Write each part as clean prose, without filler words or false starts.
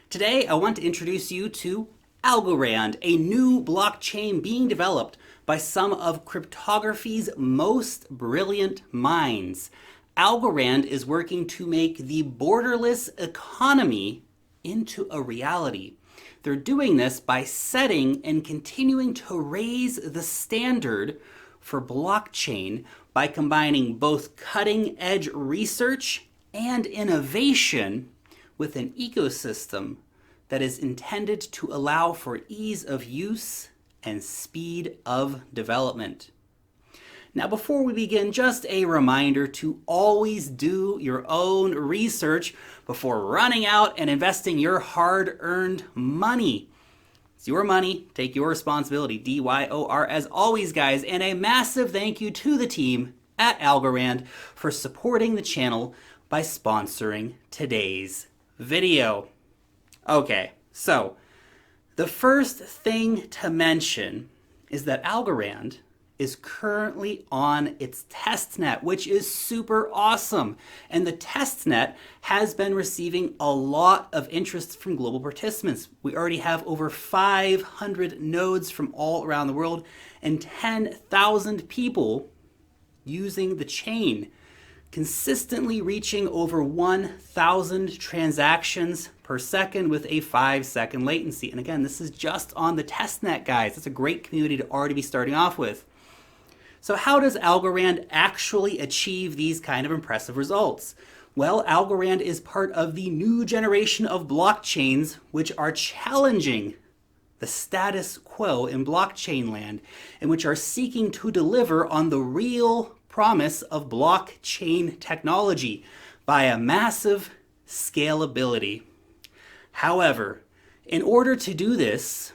Today, I want to introduce you to Algorand, a new blockchain being developed by some of cryptography's most brilliant minds. Algorand is working to make the borderless economy into a reality. They're doing this by setting and continuing to raise the standard for blockchain by combining both cutting-edge research and innovation with an ecosystem that is intended to allow for ease of use and speed of development. Now, before we begin, just a reminder to always do your own research before running out and investing your hard-earned money. It's your money, take your responsibility, DYOR as always, guys, and a massive thank you to the team at Algorand for supporting the channel by sponsoring today's video. Okay, so the first thing to mention is that Algorand is currently on its testnet, which is super awesome. And the testnet has been receiving a lot of interest from global participants. We already have over 500 nodes from all around the world and 10,000 people using the chain, consistently reaching over 1,000 transactions per second with a 5-second latency. And again, this is just on the testnet, guys. It's a great community to already be starting off with. So how does Algorand actually achieve these kind of impressive results? Well, Algorand is part of the new generation of blockchains which are challenging the status quo in blockchain land and which are seeking to deliver on the real promise of blockchain technology by a massive scalability. However, in order to do this,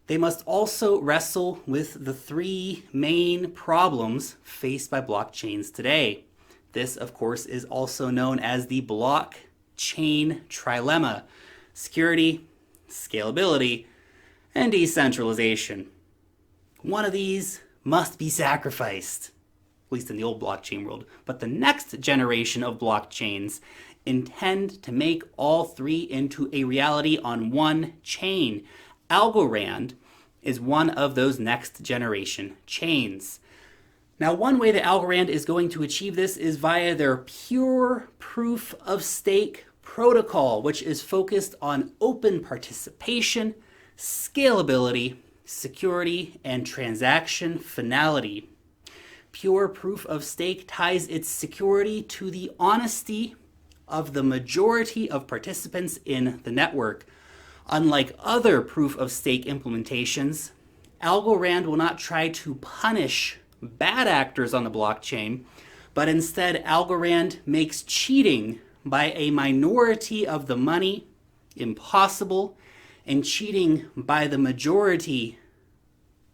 they must also wrestle with the three main problems faced by blockchains today. This, of course, is also known as the blockchain trilemma: security, scalability, and decentralization. One of these must be sacrificed, at least in the old blockchain world. But the next generation of blockchains intend to make all three into a reality on one chain. Algorand is one of those next generation chains. Now, one way that Algorand is going to achieve this is via their pure proof of stake protocol, which is focused on open participation, scalability, security, and transaction finality. Pure proof of stake ties its security to the honesty of the majority of participants in the network. Unlike other proof of stake implementations, Algorand will not try to punish bad actors on the blockchain, but instead Algorand makes cheating by a minority of the money impossible and cheating by the majority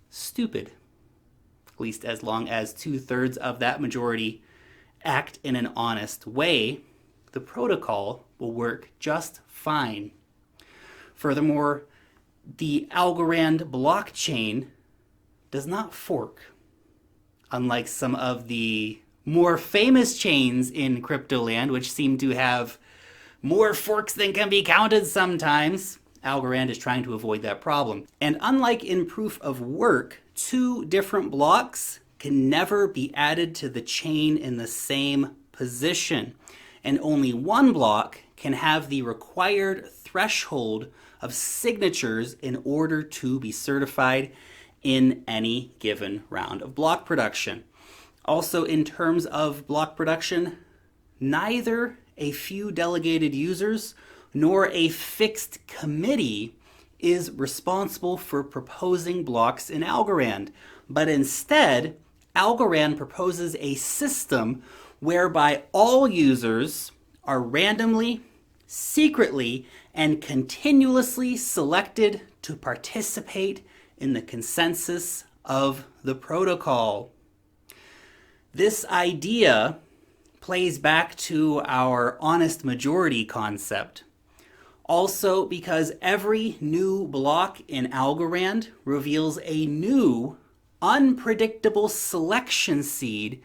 stupid, at least as long as 2/3 of that majority act in an honest way. The protocol will work just fine. Furthermore, the Algorand blockchain does not fork, unlike some of the more famous chains in crypto land, which seem to have more forks than can be counted sometimes. Algorand is trying to avoid that problem. And unlike in proof of work, two different blocks can never be added to the chain in the same position. And only one block can have the required threshold of signatures in order to be certified in any given round of block production. Also, in terms of block production, neither a few delegated users nor a fixed committee is responsible for proposing blocks in Algorand, but instead, Algorand proposes a system whereby all users are randomly, secretly, and continuously selected to participate in the consensus of the protocol. This idea plays back to our honest majority concept. Also, because every new block in Algorand reveals a new, unpredictable selection seed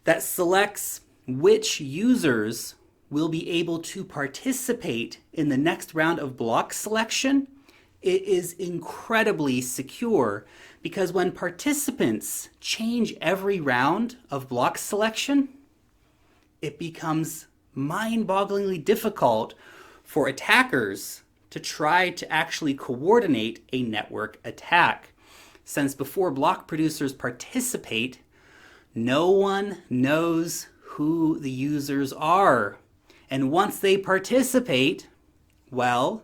that selects which users will be able to participate in the next round of block selection, it is incredibly secure, because when participants change every round of block selection, it becomes mind-bogglingly difficult for attackers to try to actually coordinate a network attack. Since before block producers participate, no one knows who the users are. And once they participate, well,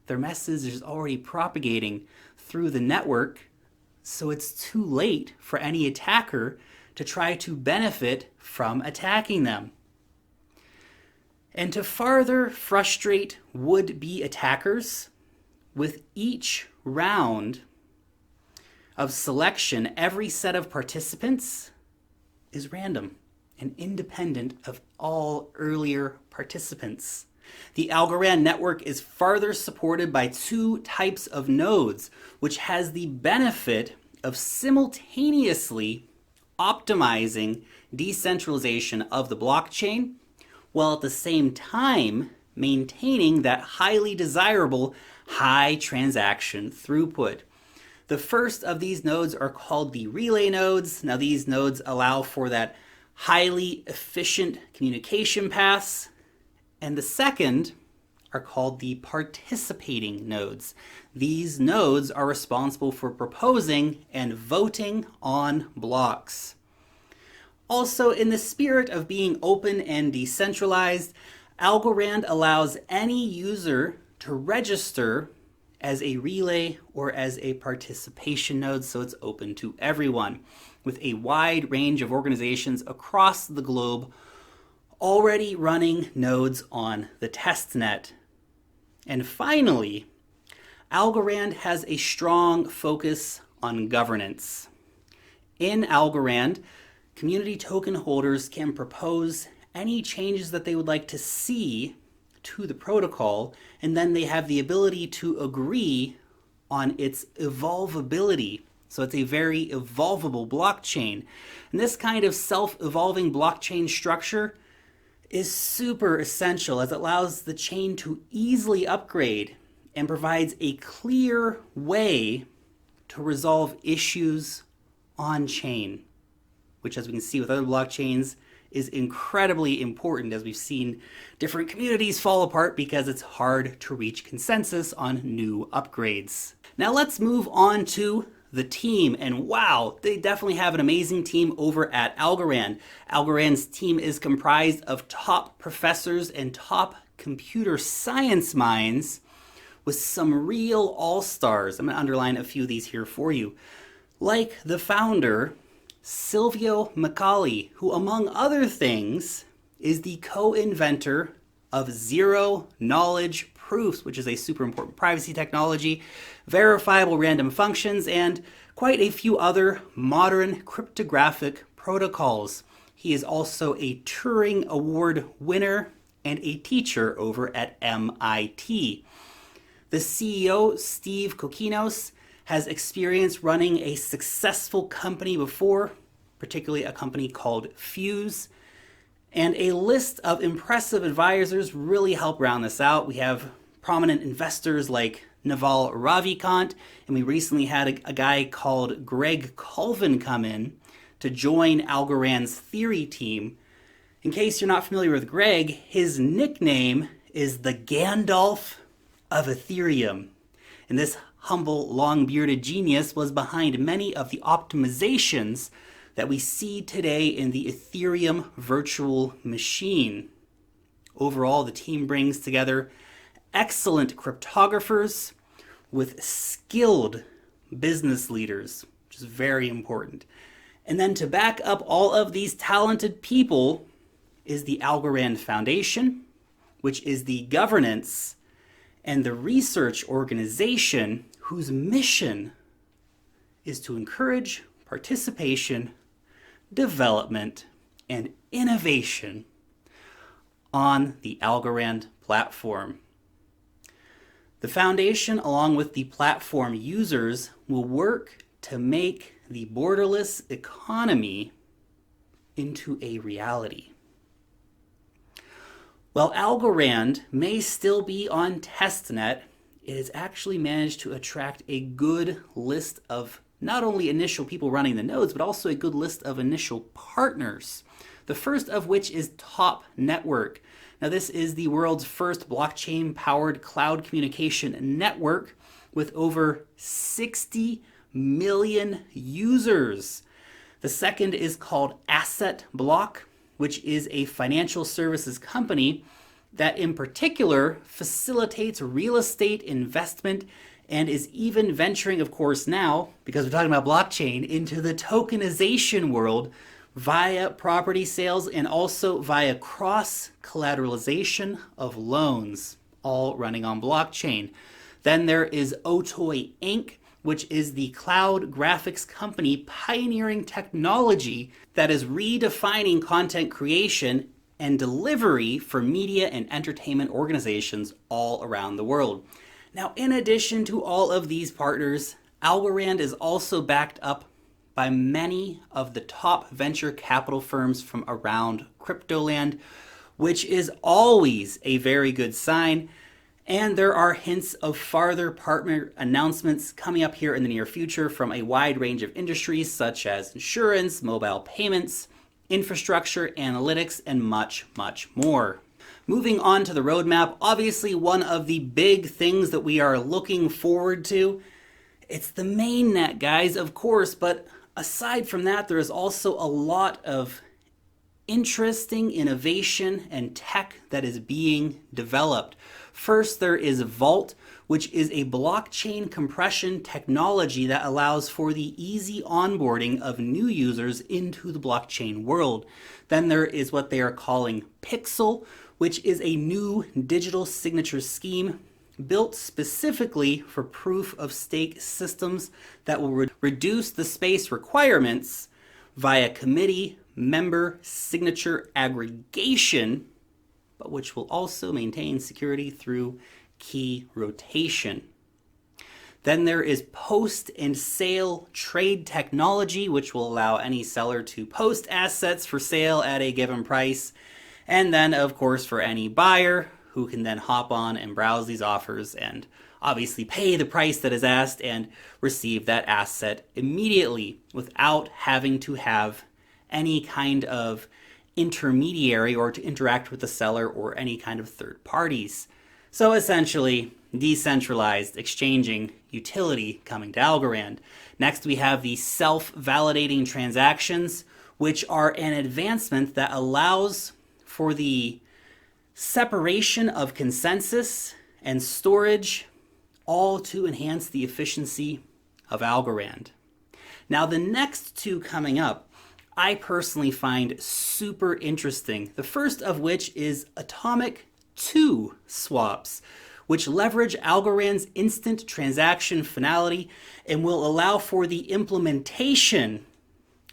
their message is already propagating through the network, so it's too late for any attacker to try to benefit from attacking them. And to further frustrate would-be attackers, with each round of selection, every set of participants is random and independent of all earlier participants. The Algorand network is further supported by two types of nodes, which has the benefit of simultaneously optimizing decentralization of the blockchain, while at the same time maintaining that highly desirable high transaction throughput. The first of these nodes are called the relay nodes. Now, these nodes allow for that highly efficient communication paths. And the second are called the participating nodes. These nodes are responsible for proposing and voting on blocks. Also, in the spirit of being open and decentralized, Algorand allows any user to register as a relay or as a participation node, so it's open to everyone, with a wide range of organizations across the globe already running nodes on the testnet. And finally, Algorand has a strong focus on governance. In Algorand, community token holders can propose any changes that they would like to see to the protocol, and then they have the ability to agree on its evolvability. So it's a very evolvable blockchain. And this kind of self-evolving blockchain structure is super essential, as it allows the chain to easily upgrade and provides a clear way to resolve issues on chain, which, as we can see with other blockchains, is incredibly important, as we've seen different communities fall apart because it's hard to reach consensus on new upgrades. Now let's move on to the team, and wow, they definitely have an amazing team over at Algorand. Algorand's team is comprised of top professors and top computer science minds with some real all-stars. I'm going to underline a few of these here for you. Like the founder, Silvio Macaulay, who among other things is the co-inventor of zero-knowledge proofs, which is a super important privacy technology, verifiable random functions, and quite a few other modern cryptographic protocols. He is also a Turing Award winner and a teacher over at MIT. The CEO, Steve Kokinos, has experience running a successful company before, particularly a company called Fuse. And a list of impressive advisors really help round this out. We have prominent investors like Naval Ravikant, and we recently had a guy called Greg Colvin come in to join Algorand's theory team. In case you're not familiar with Greg, his nickname is the Gandalf of Ethereum. And this humble, long-bearded genius was behind many of the optimizations that we see today in the Ethereum virtual machine. Overall, the team brings together excellent cryptographers with skilled business leaders, which is very important. And then to back up all of these talented people is the Algorand Foundation, which is the governance and the research organization whose mission is to encourage participation, development, and innovation on the Algorand platform. The foundation, along with the platform users, will work to make the borderless economy into a reality. While Algorand may still be on Testnet, it has actually managed to attract a good list of not only initial people running the nodes, but also a good list of initial partners. The first of which is Top Network. Now, this is the world's first blockchain-powered cloud communication network with over 60 million users. The second is called Asset Block, which is a financial services company that in particular facilitates real estate investment and is even venturing, of course now, because we're talking about blockchain, into the tokenization world via property sales and also via cross-collateralization of loans, all running on blockchain. Then there is Otoy Inc., which is the cloud graphics company pioneering technology that is redefining content creation and delivery for media and entertainment organizations all around the world. Now, in addition to all of these partners, Algorand is also backed up by many of the top venture capital firms from around cryptoland, which is always a very good sign. And there are hints of farther partner announcements coming up here in the near future from a wide range of industries such as insurance, mobile payments, infrastructure, analytics, and much, much more. Moving on to the roadmap, obviously one of the big things that we are looking forward to, it's the mainnet, guys, of course, but aside from that, there is also a lot of interesting innovation and tech that is being developed. First, there is Vault, which is a blockchain compression technology that allows for the easy onboarding of new users into the blockchain world. Then there is what they are calling Pixel, which is a new digital signature scheme built specifically for proof of stake systems that will reduce the space requirements via committee member signature aggregation, but which will also maintain security through key rotation. Then there is post and sale trade technology, which will allow any seller to post assets for sale at a given price. And then, of course, for any buyer who can then hop on and browse these offers and obviously pay the price that is asked and receive that asset immediately without having to have any kind of intermediary or to interact with the seller or any kind of third parties. So essentially, decentralized exchanging utility coming to Algorand. Next, we have the self-validating transactions, which are an advancement that allows for the separation of consensus and storage, all to enhance the efficiency of Algorand. Now, the next two coming up, I personally find super interesting. The first of which is Atomic 2 swaps, which leverage Algorand's instant transaction finality and will allow for the implementation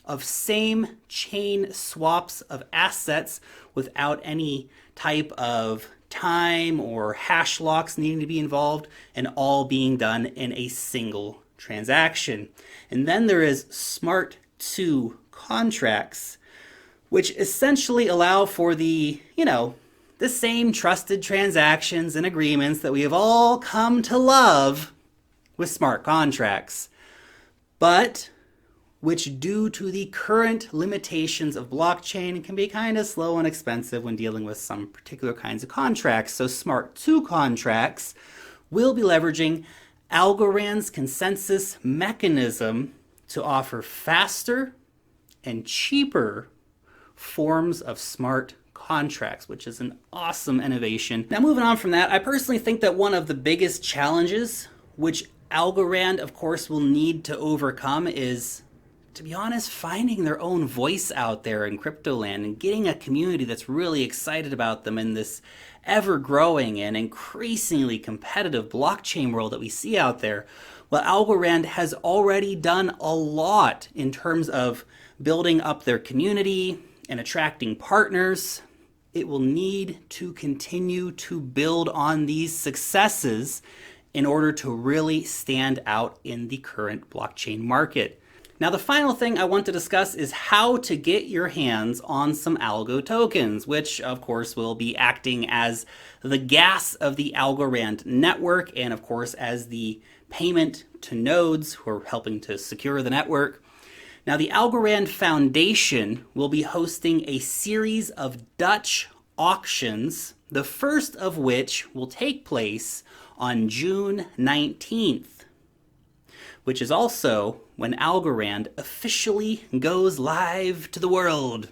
of same chain swaps of assets without any type of time or hash locks needing to be involved, and all being done in a single transaction. And then there is Smart 2 contracts, which essentially allow for the same trusted transactions and agreements that we have all come to love with smart contracts, but which, due to the current limitations of blockchain, can be kind of slow and expensive when dealing with some particular kinds of contracts. So Smart 2 contracts will be leveraging Algorand's consensus mechanism to offer faster and cheaper forms of smart contracts, which is an awesome innovation. Now, moving on from that, I personally think that one of the biggest challenges which Algorand, of course, will need to overcome is, to be honest, finding their own voice out there in cryptoland and getting a community that's really excited about them in this ever-growing and increasingly competitive blockchain world that we see out there. Well, Algorand has already done a lot in terms of building up their community and attracting partners. It will need to continue to build on these successes in order to really stand out in the current blockchain market. Now, the final thing I want to discuss is how to get your hands on some algo tokens, which of course will be acting as the gas of the Algorand network and of course as the payment to nodes who are helping to secure the network. Now, the Algorand Foundation will be hosting a series of Dutch auctions, the first of which will take place on June 19th. Which is also when Algorand officially goes live to the world.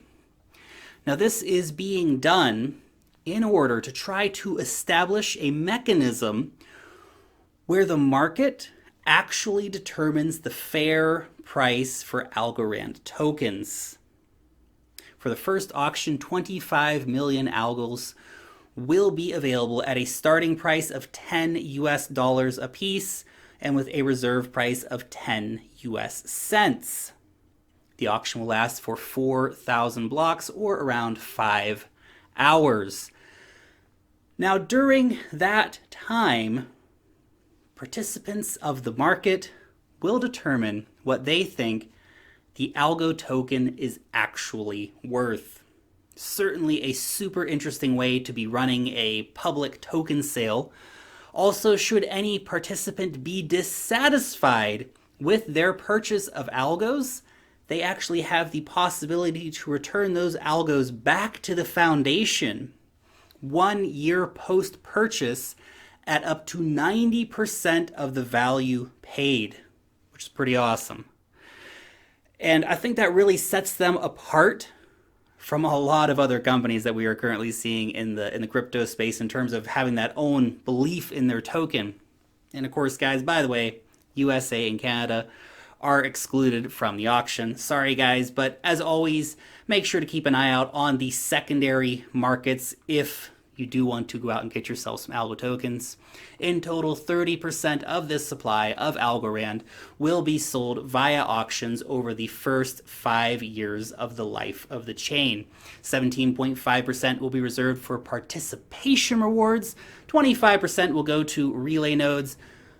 Now, this is being done in order to try to establish a mechanism where the market actually determines the fair price for Algorand tokens. For the first auction, 25 million algos will be available at a starting price of $10 a piece, and with a reserve price of 10 US cents. The auction will last for 4,000 blocks or around 5 hours. Now, during that time, participants of the market will determine what they think the algo token is actually worth. Certainly a super interesting way to be running a public token sale. Also, should any participant be dissatisfied with their purchase of algos, they actually have the possibility to return those algos back to the foundation 1 year post-purchase at up to 90% of the value paid, which is pretty awesome. And I think that really sets them apart from a lot of other companies that we are currently seeing in the crypto space in terms of having that own belief in their token. And of course, guys, by the way, USA and Canada are excluded from the auction. Sorry, guys, but as always, make sure to keep an eye out on the secondary markets if you do want to go out and get yourself some algo tokens. In total, 30% of this supply of Algorand will be sold via auctions over the first 5 years of the life of the chain. 17.5% will be reserved for participation rewards, 25% will go to relay nodes,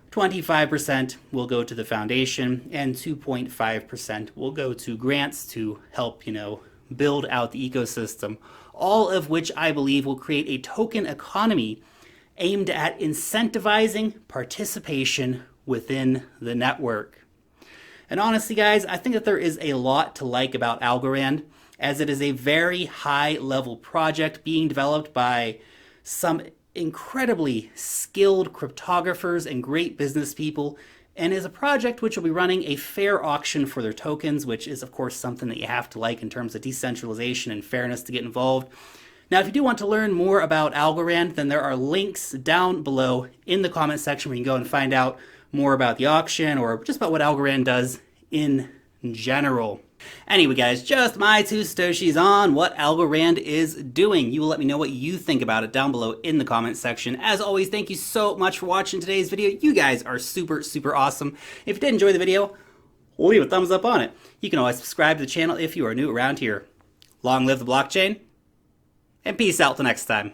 25% will go to the foundation, and 2.5% will go to grants to help, build out the ecosystem. All of which I believe will create a token economy aimed at incentivizing participation within the network. And honestly, guys, I think that there is a lot to like about Algorand, as it is a very high-level project being developed by some incredibly skilled cryptographers and great business people, and is a project which will be running a fair auction for their tokens, which is, of course, something that you have to like in terms of decentralization and fairness to get involved. Now, if you do want to learn more about Algorand, then there are links down below in the comment section where you can go and find out more about the auction or just about what Algorand does in general. Anyway, guys, just my 2 Satoshis on what Algorand is doing. You will let me know what you think about it down below in the comment section. As always, thank you so much for watching today's video. You guys are super, super awesome. If you did enjoy the video, leave a thumbs up on it. You can always subscribe to the channel if you are new around here. Long live the blockchain, and peace out till next time.